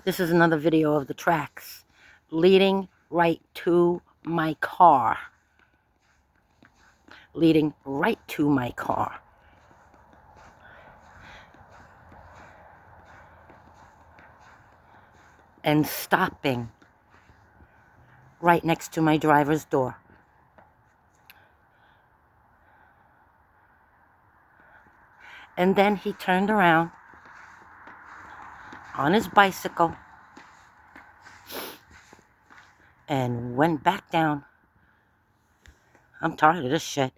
This is another video of the tracks leading right to my car. Leading right to my car. And stopping right next to my driver's door. And then he turned around on his bicycle and went back down. I'm tired of this shit.